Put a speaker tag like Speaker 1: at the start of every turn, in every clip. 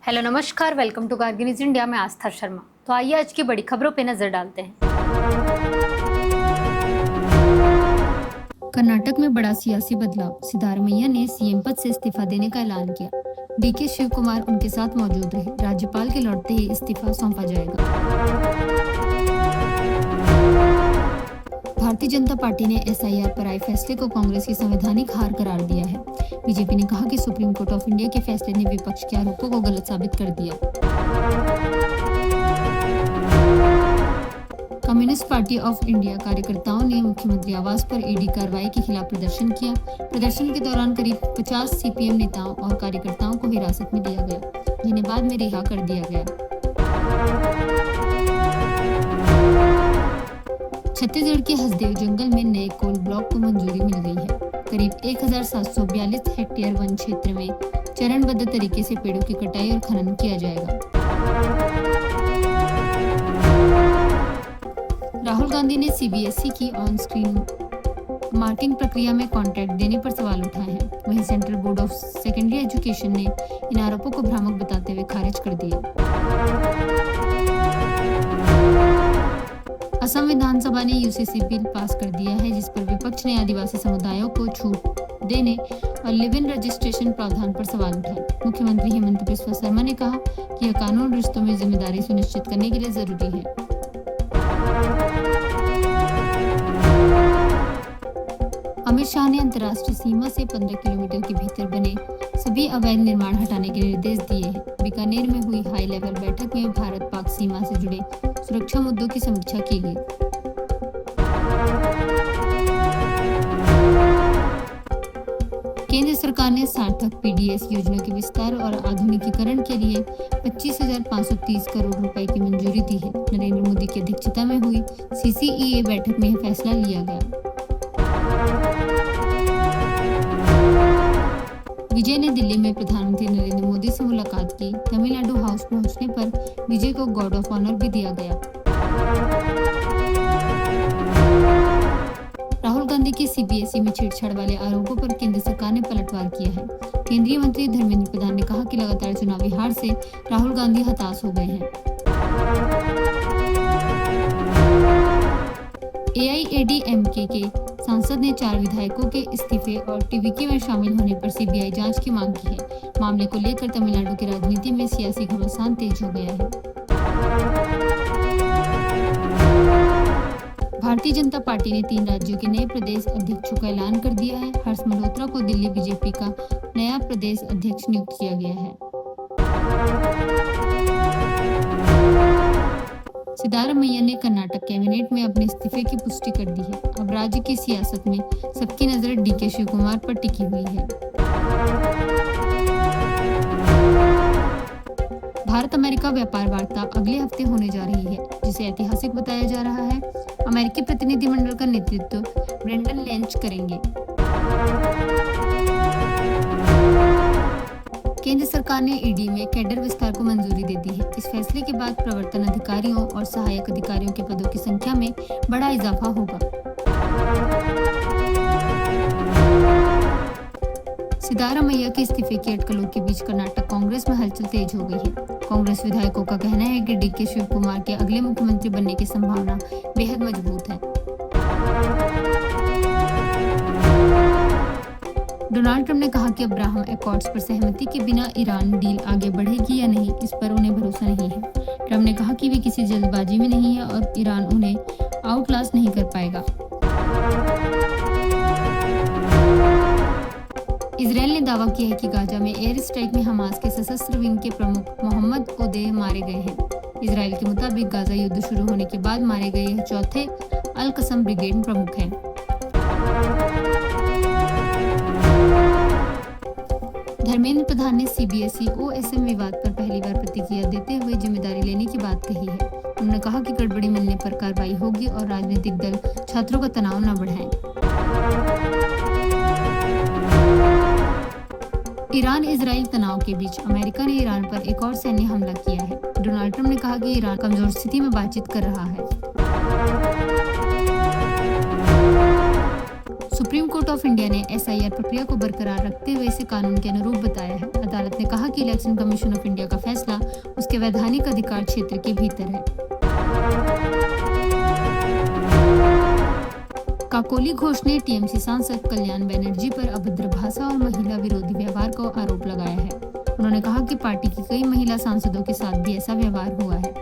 Speaker 1: Hello नमस्कार, welcome to Kargil news India में आस्था शर्मा। तो आइए आज की बड़ी खबरों पे नजर डालते हैं। कर्नाटक में बड़ा सियासी बदलाव, सिद्धारमैया ने सीएम पद से इस्तीफा देने का ऐलान किया। डीके शिव कुमार उनके साथ मौजूद रहे। राज्यपाल के लौटते ही इस्तीफा सौंपा जाएगा। भारतीय जनता पार्टी ने एसआईआर पर आए फैसले को कांग्रेस की संवैधानिक हार करार दिया है। बीजेपी ने कहा कि सुप्रीम कोर्ट ऑफ इंडिया के फैसले ने विपक्ष के आरोपों को गलत साबित कर दिया। कम्युनिस्ट पार्टी ऑफ इंडिया कार्यकर्ताओं ने मुख्यमंत्री आवास पर ईडी कार्रवाई के खिलाफ प्रदर्शन किया। प्रदर्शन के दौरान करीब 50 सीपीएम नेताओं और कार्यकर्ताओं को हिरासत में लिया गया, जिन्हें बाद में रिहा कर दिया गया। छत्तीसगढ़ के हसदेव जंगल में नए कोल ब्लॉक को मंजूरी मिल गई है। करीब 1742 हेक्टेयर वन क्षेत्र में चरणबद्ध तरीके से पेड़ों की कटाई और खनन किया जाएगा। राहुल गांधी ने सीबीएसई की ऑन स्क्रीन मार्किंग प्रक्रिया में कॉन्ट्रैक्ट देने पर सवाल उठाए हैं। वहीं central board of secondary education ने इन आरोपों को भ्रामक बताते हुए खारिज कर दिया। असम विधानसभा ने यूसीसी बिल पास कर दिया है, जिस पर विपक्ष ने आदिवासी समुदायों को छूट देने और लिव इन रजिस्ट्रेशन प्रावधान पर सवाल उठाए। मुख्यमंत्री हेमंत बिस्वा शर्मा ने कहा कि यह कानून रिश्तों में जिम्मेदारी सुनिश्चित करने के लिए जरूरी है। अमित शाह ने अंतर्राष्ट्रीय सीमा से 15 किलोमीटर के भीतर बने सभी अवैध निर्माण हटाने के निर्देश दिए हैं। बीकानेर में हुई हाई लेवल बैठक में भारत पाक सीमा से जुड़े सुरक्षा मुद्दों की समीक्षा की गई। केंद्र सरकार ने सार्थक पीडीएस योजना के विस्तार और आधुनिकीकरण के लिए 25,530 करोड़ रुपए की मंजूरी दी है। नरेंद्र मोदी की अध्यक्षता में हुई सीसीईए बैठक में यह फैसला लिया गया। विजय ने दिल्ली में प्रधानमंत्री नरेंद्र मोदी से मुलाकात की। तमिलनाडु हाउस पहुंचने पर विजय को गार्ड ऑफ ऑनर भी दिया गया। राहुल गांधी की सीबीएसई में छेड़छाड़ वाले आरोपों पर केंद्र सरकार ने पलटवार किया है। केंद्रीय मंत्री धर्मेंद्र प्रधान ने कहा कि लगातार चुनावी हार से राहुल गांधी हताश हो गए हैं। एआईएडीएमके के सांसद ने 4 विधायकों के इस्तीफे और टीवीके में शामिल होने पर सीबीआई जांच की मांग की है। मामले को लेकर तमिलनाडु की राजनीति में सियासी घमासान तेज हो गया है। भारतीय जनता पार्टी ने 3 राज्यों के नए प्रदेश अध्यक्षों का ऐलान कर दिया है। हर्ष मल्होत्रा को दिल्ली बीजेपी का नया प्रदेश अध्यक्ष नियुक्त किया गया है। सिद्धारमैया ने कर्नाटक कैबिनेट में अपने इस्तीफे की पुष्टि कर दी है। अब राज्य की सियासत में सबकी नजर डीके शिव कुमार पर टिकी हुई है। भारत अमेरिका व्यापार वार्ता अगले हफ्ते होने जा रही है, जिसे ऐतिहासिक बताया जा रहा है। अमेरिकी प्रतिनिधिमंडल का नेतृत्व ब्रेंडन लेंच करेंगे। केंद्र सरकार ने ईडी में कैडर विस्तार को मंजूरी दे दी है। इस फैसले के बाद प्रवर्तन अधिकारियों और सहायक अधिकारियों के पदों की संख्या में बड़ा इजाफा होगा। सिद्धारमैया के इस्तीफे की अटकलों के बीच कर्नाटक कांग्रेस में हलचल तेज हो गई है। कांग्रेस विधायकों का कहना है कि डीके शिव कुमार के अगले मुख्यमंत्री बनने की संभावना बेहद मजबूत है। डोनाल्ड ट्रंप ने कहा कि अब्राहम एकॉर्ड्स पर सहमति के बिना ईरान डील आगे बढ़ेगी या नहीं, इस पर उन्हें भरोसा नहीं है। ट्रंप ने कहा कि वे किसी जल्दबाजी में नहीं है और ईरान उन्हें आउटक्लास नहीं कर पाएगा। इजरायल ने दावा किया है कि गाजा में एयर स्ट्राइक में हमास के सशस्त्र विंग के प्रमुख मोहम्मद ओदेह मारे गए हैं। इजरायल के मुताबिक गाजा युद्ध शुरू होने के बाद मारे गए यह चौथे अल कसम ब्रिगेड प्रमुख हैं। धर्मेंद्र प्रधान ने सीबीएसई ओएसएम विवाद पर पहली बार प्रतिक्रिया देते हुए जिम्मेदारी लेने की बात कही है। उन्होंने कहा कि गड़बड़ी मिलने पर कार्रवाई होगी और राजनीतिक दल छात्रों का तनाव न बढ़ाएं। ईरान इजराइल तनाव के बीच अमेरिका ने ईरान पर एक और सैन्य हमला किया है। डोनाल्ड ट्रंप ने कहा कि ईरान कमजोर स्थिति में बातचीत कर रहा है। सुप्रीम कोर्ट ऑफ इंडिया ने SIR प्रक्रिया को बरकरार रखते हुए इसे कानून के अनुरूप बताया है। अदालत ने कहा कि इलेक्शन कमीशन ऑफ इंडिया का फैसला उसके वैधानिक अधिकार क्षेत्र के भीतर है। काकोली घोष ने TMC सांसद कल्याण बनर्जी पर अभद्र भाषा और महिला विरोधी व्यवहार का आरोप लगाया है। उन्होंने कहा कि पार्टी की कई महिला सांसदों के साथ भी ऐसा व्यवहार हुआ है।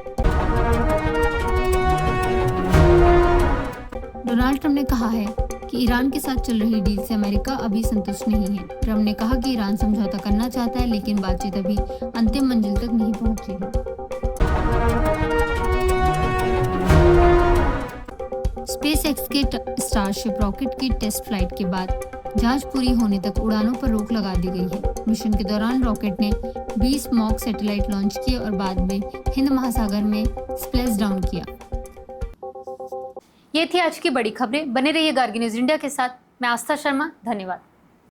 Speaker 1: डोनाल्ड ट्रंप ने कहा है कि ईरान के साथ चल रही डील से अमेरिका अभी संतुष्ट नहीं है। ट्रंप ने कहा कि ईरान समझौता करना चाहता है, लेकिन बातचीत अभी अंतिम मंजिल तक नहीं पहुंची है। SpaceX के स्टारशिप रॉकेट की टेस्ट फ्लाइट के बाद जांच पूरी होने तक उड़ानों पर रोक लगा दी गई है। मिशन के दौरान रॉकेट ने 20 मॉक सैटेलाइट लॉन्च किए और बाद में हिंद महासागर में स्प्लैश डाउन किया।
Speaker 2: ये थी आज की बड़ी खबरें। बने रहिए गार्गी न्यूज इंडिया के साथ। मैं आस्था शर्मा, धन्यवाद।